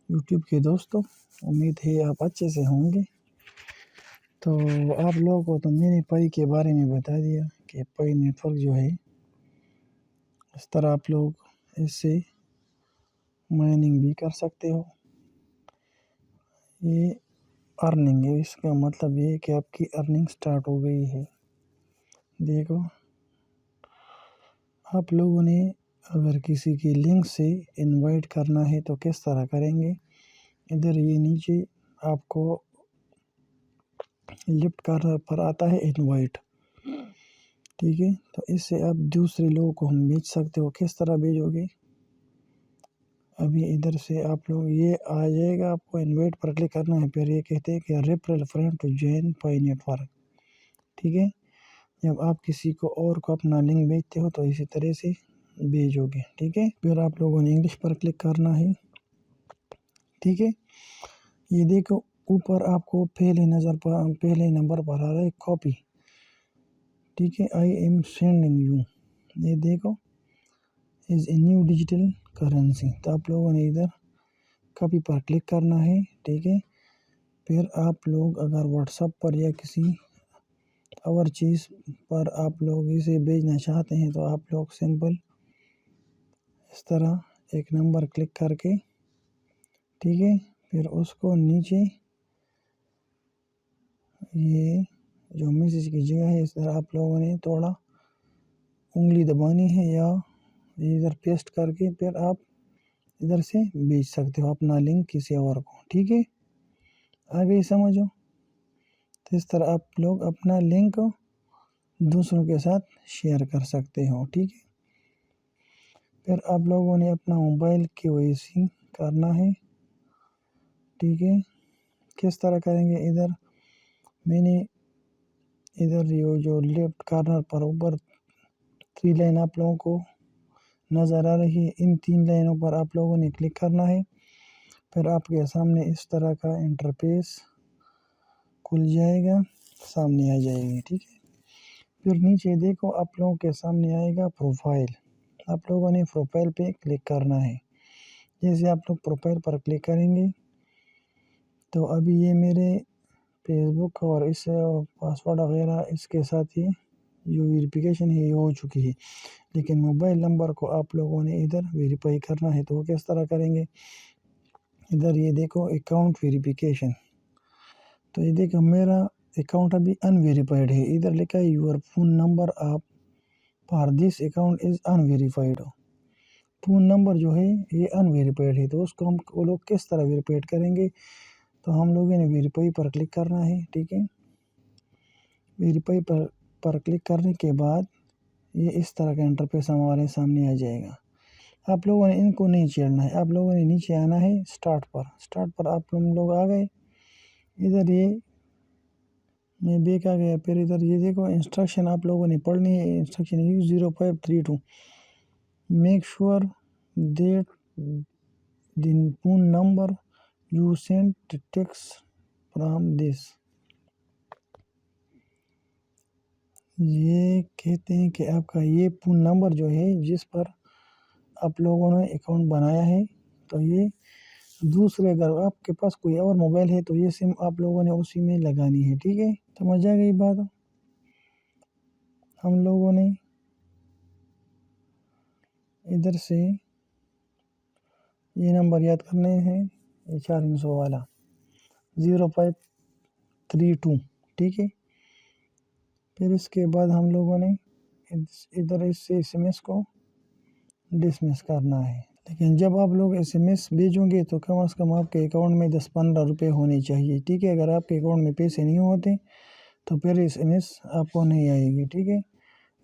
YouTube کے دوستوں، امید ہے آپ اچھے سے ہوں گے۔ تو آپ لوگوں کو تو میں نے پائی کے بارے میں بتا دیا کہ پائی نیٹ ورک جو ہے اس طرح آپ لوگ اس سے مائننگ بھی کر سکتے ہو۔ یہ ارننگ ہے، اس کا مطلب یہ ہے کہ آپ کی ارننگ سٹارٹ ہو گئی ہے۔ دیکھو آپ لوگوں نے اگر کسی کی لنک سے انوائٹ کرنا ہے تو کس طرح کریں گے؟ ادھر یہ نیچے آپ کو لفٹ کر پر آتا ہے انوائٹ، ٹھیک ہے؟ تو اس سے آپ دوسرے لوگوں کو ہم بھیج سکتے ہو۔ کس طرح بھیجو گے؟ ابھی ادھر سے آپ لوگ یہ آ جائے گا، آپ کو انوائٹ پر کلک کرنا ہے، پھر یہ کہتے ہیں کہ referral friend to join Pi network, ٹھیک ہے؟ جب آپ کسی کو اور کو اپنا لنک بھیجتے ہو تو اسی طرح سے بھیجو گے، ٹھیک ہے؟ پھر آپ لوگوں نے انگلش پر کلک کرنا ہے، ٹھیک ہے؟ یہ دیکھو اوپر آپ کو پہلے نمبر پر آ رہا ہے کاپی، ٹھیک ہے؟ آئی ایم سینڈنگ یو، یہ دیکھو از اے نیو ڈیجیٹل کرنسی، تو آپ لوگوں نے ادھر کاپی پر کلک کرنا ہے، ٹھیک ہے؟ پھر آپ لوگ اگر واٹس ایپ پر یا کسی اور چیز پر آپ لوگ اسے بھیجنا چاہتے ہیں تو آپ لوگ سمپل اس طرح ایک نمبر کلک کر کے، ٹھیک ہے؟ پھر اس کو نیچے یہ جو میسیج کی جگہ ہے اس طرح آپ لوگوں نے تھوڑا انگلی دبانی ہے یا ادھر پیسٹ کر کے پھر آپ ادھر سے بھیج سکتے ہو اپنا لنک کسی اور کو، ٹھیک ہے؟ آگے سمجھو؟ تو اس طرح آپ لوگ اپنا لنک دوسروں کے ساتھ شیئر کر سکتے ہو، ٹھیک ہے؟ پھر آپ لوگوں نے اپنا موبائل KYC کرنا ہے، ٹھیک ہے؟ کس طرح کریں گے؟ ادھر میں نے ادھر یہ جو لیفٹ کارنر پر اوپر 3 لائن آپ لوگوں کو نظر آ رہی ہے، ان 3 لائنوں پر آپ لوگوں نے کلک کرنا ہے۔ پھر آپ کے سامنے اس طرح کا انٹرفیس کھل جائے گا، سامنے آ جائے گی، ٹھیک ہے؟ پھر نیچے دیکھو آپ لوگوں کے سامنے آئے گا پروفائل، آپ لوگوں نے پروفائل پہ کلک کرنا ہے۔ جیسے آپ لوگ پروفائل پر کلک کریں گے تو ابھی یہ میرے فیس بک اور اس پاسورڈ وغیرہ اس کے ساتھ یہ جو ویریفیکیشن ہے یہ ہو چکی ہے، لیکن موبائل نمبر کو آپ لوگوں نے ادھر ویریفائی کرنا ہے، تو وہ کس طرح کریں گے؟ ادھر یہ دیکھو اکاؤنٹ ویریفیکیشن، تو یہ دیکھو میرا اکاؤنٹ ابھی ان ویریفائڈ ہے، ادھر لکھا ہے یور فون نمبر آپ for this account is in verified, phone number جو ہے یہ ان ویریفائڈ ہے، تو اس کو ہم وہ لوگ کس طرح ویریفائڈ کریں گے؟ تو ہم لوگوں نے ویریفائی پر کلک کرنا ہے، ٹھیک ہے؟ ویریفائی پر کلک کرنے کے بعد یہ اس طرح کا انٹرفیس ہمارے سامنے آ جائے گا۔ آپ لوگوں نے ان کو نہیں چھیڑنا ہے، آپ لوگوں نے نیچے آنا ہے سٹارٹ پر آپ لوگ آ گئے، ادھر یہ میں بیک آ گیا، پھر ادھر یہ دیکھو انسٹرکشن آپ لوگوں نے پڑھنی ہے، instruction use 0532 make sure that the phone number you sent text from this, یہ کہتے ہیں کہ آپ کا یہ فون نمبر جو ہے جس پر آپ لوگوں نے اکاؤنٹ بنایا ہے، تو یہ دوسرے اگر آپ کے پاس کوئی اور موبائل ہے تو یہ سم آپ لوگوں نے اسی میں لگانی ہے، ٹھیک ہے؟ سمجھ آ گئی بات؟ ہم لوگوں نے ادھر سے یہ نمبر یاد کرنے ہیں، یہ 400 والا 0532، ٹھیک ہے؟ پھر اس کے بعد ہم لوگوں نے ادھر اس سے SMS کو ڈسمس کرنا ہے، لیکن جب آپ لوگ SMS بھیجوں گے تو کم از کم آپ کے اکاؤنٹ میں 10-15 روپے ہونے چاہیے، ٹھیک ہے؟ اگر آپ کے اکاؤنٹ میں پیسے نہیں ہوتے تو پھر SMS آپ کو نہیں آئے گی، ٹھیک ہے؟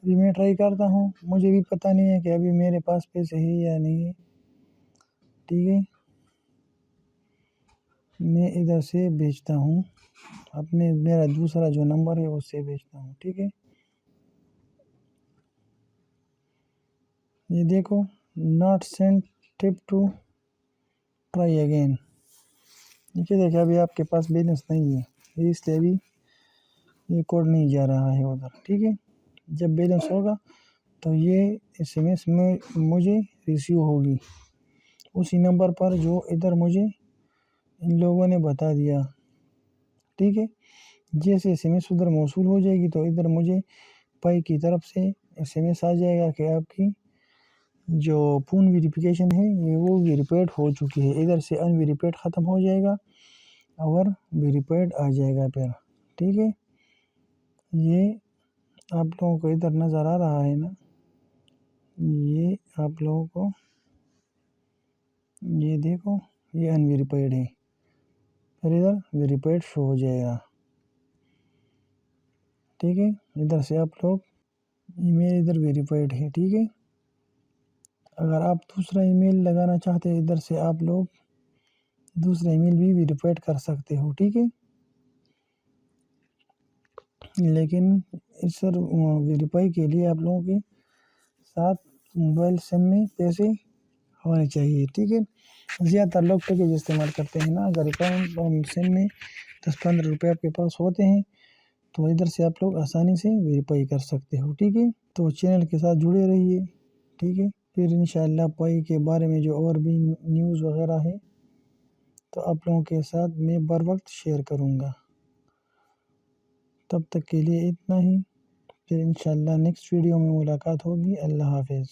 ابھی میں ٹرائی کرتا ہوں، مجھے بھی پتہ نہیں ہے کہ ابھی میرے پاس پیسے ہے یا نہیں ہے، ٹھیک ہے؟ میں ادھر سے بھیجتا ہوں اپنے میرا دوسرا جو نمبر ہے اس سے بھیجتا ہوں، ٹھیک ہے؟ یہ دیکھو not send tap to try again, نیچے دیکھیں ابھی آپ کے پاس بیلنس نہیں ہے، اس لیے ابھی یہ کوڈ نہیں جا رہا ہے ادھر، ٹھیک ہے؟ جب بیلنس ہوگا تو یہ SMS میں مجھے ریسیو ہوگی اسی نمبر پر جو ادھر مجھے ان لوگوں نے بتا دیا، ٹھیک ہے۔ جیسے ایس ایم ایس ادھر موصول ہو جائے گی تو ادھر مجھے پائی کی طرف سے ایس ایم ایس آ جائے گا کہ آپ کی جو فون ویریفیکیشن ہے یہ وہ ویریفائڈ ہو چکی ہے، ادھر سے ان ویریفائڈ ختم ہو جائے گا اور ویریفائڈ آ جائے گا پھر، ٹھیک ہے۔ یہ آپ لوگوں کو ادھر نظر آ رہا ہے نا، یہ آپ لوگوں کو یہ دیکھو یہ ان ویریفائڈ ہے، پھر ادھر ویریفائڈ شو ہو جائے گا، ٹھیک ہے۔ ادھر سے آپ لوگ ای میل ادھر ویریفائڈ ہے، ٹھیک ہے۔ اگر آپ دوسرا ای میل لگانا چاہتے ہیں ادھر سے آپ لوگ دوسرا ای میل بھی ویریفائڈ کر سکتے ہو، ٹھیک ہے۔ لیکن اس سر ویریفائی کے لیے آپ لوگوں کے ساتھ موبائل سم میں پیسے ہونے چاہیے، ٹھیک ہے۔ زیادہ تر لوگ پیکیج استعمال کرتے ہیں نا، اگر اکاؤنٹ سم میں 10-15 روپے آپ کے پاس ہوتے ہیں تو ادھر سے آپ لوگ آسانی سے ویریفائی کر سکتے ہو، ٹھیک ہے۔ تو چینل کے ساتھ جڑے رہیے، ٹھیک ہے۔ پھر انشاءاللہ پائی کے بارے میں جو اور بھی نیوز وغیرہ ہے تو آپ لوگوں کے ساتھ میں بر وقت شیئر کروں گا۔ تب تک کے لیے اتنا ہی، پھر انشاءاللہ نیکسٹ ویڈیو میں ملاقات ہوگی۔ اللہ حافظ۔